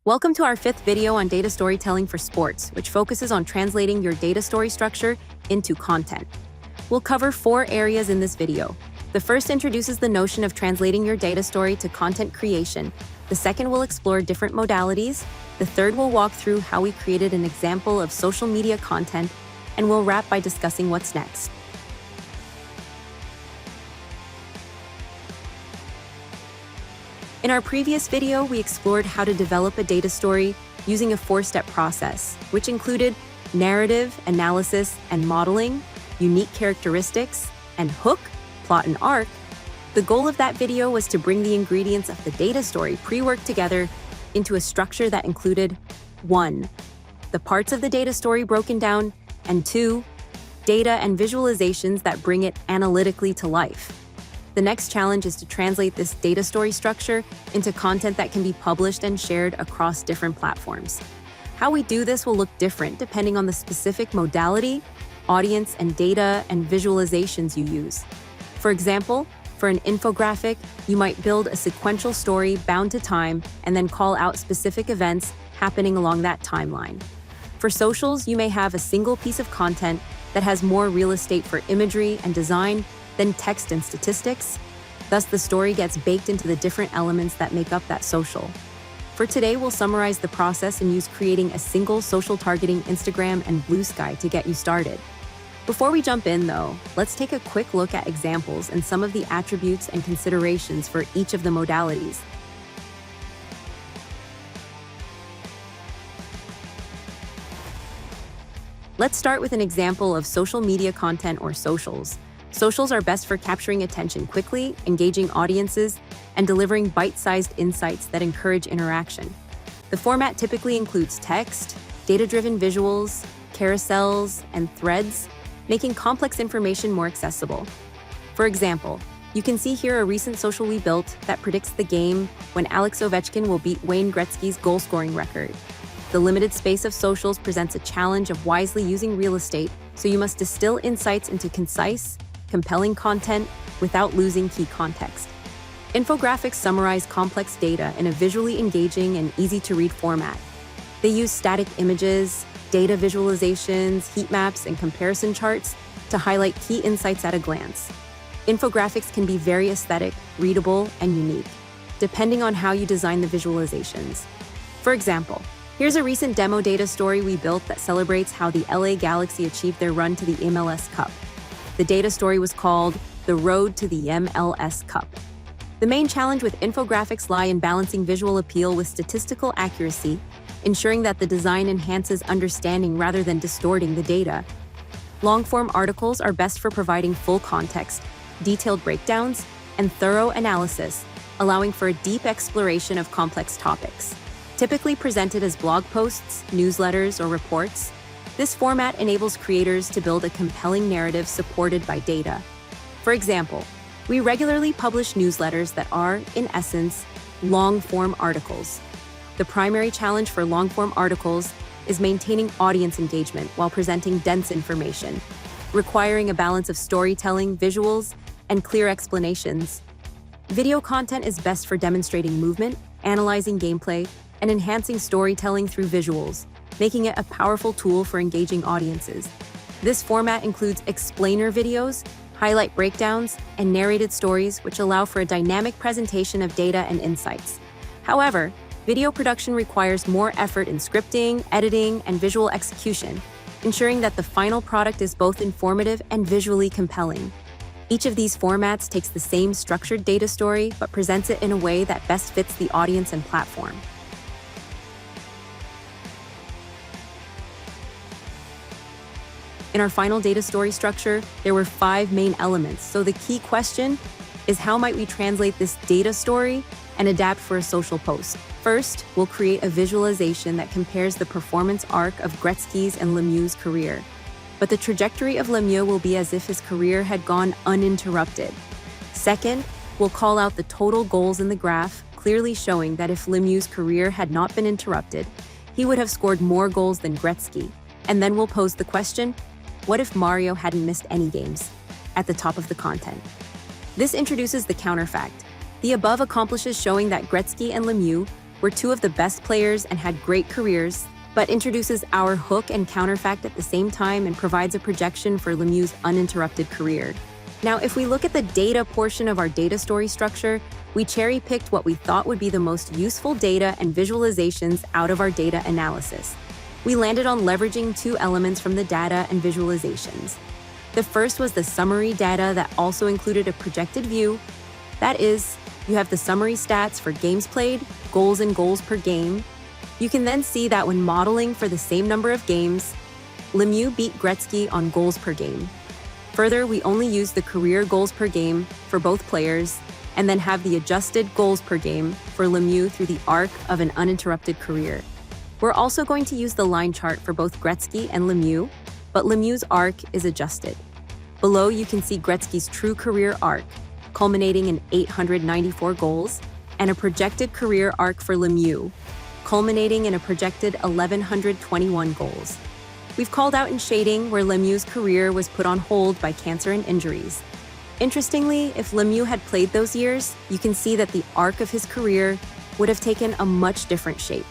Welcome to our 5th video on data storytelling for sports, which focuses on translating your data story structure into content. We'll cover 4 areas in this video. The first introduces the notion of translating your data story to content creation. The second will explore different modalities. The third will walk through how we created an example of social media content, and we'll wrap by discussing what's next. In our previous video, we explored how to develop a data story using a 4-step process, which included narrative, analysis, and modeling, unique characteristics, and hook, plot, and arc. The goal of that video was to bring the ingredients of the data story pre-worked together into a structure that included 1. The parts of the data story broken down, and 2. Data and visualizations that bring it analytically to life. The next challenge is to translate this data story structure into content that can be published and shared across different platforms. How we do this will look different depending on the specific modality, audience, and data and visualizations you use. For example, for an infographic, you might build a sequential story bound to time and then call out specific events happening along that timeline. For socials, you may have a single piece of content that has more real estate for imagery and design than text and statistics. Thus, the story gets baked into the different elements that make up that social. For today, we'll summarize the process and use creating a single social targeting Instagram and Bluesky to get you started. Before we jump in, though, let's take a quick look at examples and some of the attributes and considerations for each of the modalities. Let's start with an example of social media content or socials. Socials are best for capturing attention quickly, engaging audiences, and delivering bite-sized insights that encourage interaction. The format typically includes text, data-driven visuals, carousels, and threads, making complex information more accessible. For example, you can see here a recent social we built that predicts the game when 𝐬𝐮𝐬𝐫𝐷 will beat Wayne Gretzky's goal-scoring record. The limited space of socials presents a challenge of wisely using real estate, so you must distill insights into concise, compelling content without losing key context. Infographics summarize complex data in a visually engaging and easy-to-read format. They use static images, data visualizations, heat maps, and comparison charts to highlight key insights at a glance. Infographics can be very aesthetic, readable, and unique, depending on how you design the visualizations. For example, here's a recent demo data story we built that celebrates how the LA Galaxy achieved their run to the MLS Cup. The data story was called The Road to the MLS Cup. The main challenge with infographics lie in balancing visual appeal with statistical accuracy, ensuring that the design enhances understanding rather than distorting the data. Long-form articles are best for providing full context, detailed breakdowns, and thorough analysis, allowing for a deep exploration of complex topics. Typically presented as blog posts, newsletters, or reports, this format enables creators to build a compelling narrative supported by data. For example, we regularly publish newsletters that are, in essence, long-form articles. The primary challenge for long-form articles is maintaining audience engagement while presenting dense information, requiring a balance of storytelling, visuals, and clear explanations. Video content is best for demonstrating movement, analyzing gameplay, and enhancing storytelling through visuals, making it a powerful tool for engaging audiences. This format includes explainer videos, highlight breakdowns, and narrated stories, which allow for a dynamic presentation of data and insights. However, video production requires more effort in scripting, editing, and visual execution, ensuring that the final product is both informative and visually compelling. Each of these formats takes the same structured data story, but presents it in a way that best fits the audience and platform. In our final data story structure, there were 5 main elements, so the key question is how might we translate this data story and adapt for a social post? First, we'll create a visualization that compares the performance arc of Gretzky's and Lemieux's career. But the trajectory of Lemieux will be as if his career had gone uninterrupted. Second, we'll call out the total goals in the graph, clearly showing that if Lemieux's career had not been interrupted, he would have scored more goals than Gretzky. And then we'll pose the question, what if Mario hadn't missed any games? At the top of the content. This introduces the counterfact. The above accomplishes showing that Gretzky and Lemieux were two of the best players and had great careers, but introduces our hook and counter fact at the same time and provides a projection for Lemieux's uninterrupted career. Now, if we look at the data portion of our data story structure, we cherry-picked what we thought would be the most useful data and visualizations out of our data analysis. We landed on leveraging two elements from the data and visualizations. The first was the summary data that also included a projected view. That is, you have the summary stats for games played, goals and goals per game. You can then see that when modeling for the same number of games, Lemieux beat Gretzky on goals per game. Further, we only use the career goals per game for both players, and then have the adjusted goals per game for Lemieux through the arc of an uninterrupted career. We're also going to use the line chart for both Gretzky and Lemieux, but Lemieux's arc is adjusted. Below, you can see Gretzky's true career arc, culminating in 894 goals, and a projected career arc for Lemieux, culminating in a projected 1,121 goals. We've called out in shading where Lemieux's career was put on hold by cancer and injuries. Interestingly, if Lemieux had played those years, you can see that the arc of his career would have taken a much different shape,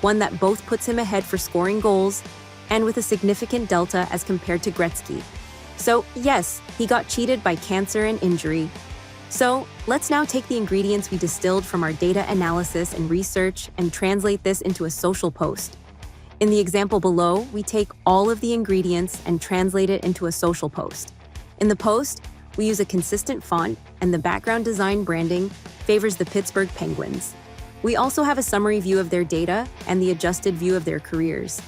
one that both puts him ahead for scoring goals and with a significant delta as compared to Gretzky. So yes, he got cheated by cancer and injury. So let's now take the ingredients we distilled from our data analysis and research and translate this into a social post. In the example below, we take all of the ingredients and translate it into a social post. In the post, we use a consistent font, and the background design branding favors the Pittsburgh Penguins. We also have a summary view of their data and the adjusted view of their careers.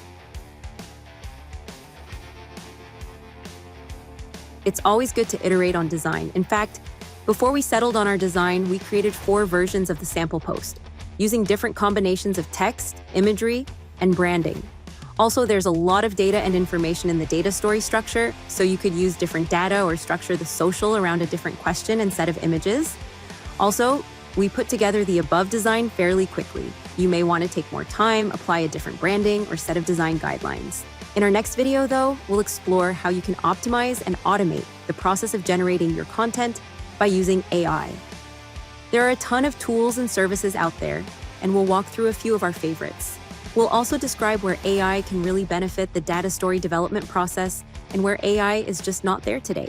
It's always good to iterate on design. In fact, before we settled on our design, we created 4 versions of the sample post, using different combinations of text, imagery, and branding. Also, there's a lot of data and information in the data story structure, so you could use different data or structure the social around a different question and set of images. Also, we put together the above design fairly quickly. You may want to take more time, apply a different branding, or set of design guidelines. In our next video, though, we'll explore how you can optimize and automate the process of generating your content by using AI. There are a ton of tools and services out there, and we'll walk through a few of our favorites. We'll also describe where AI can really benefit the data story development process and where AI is just not there today.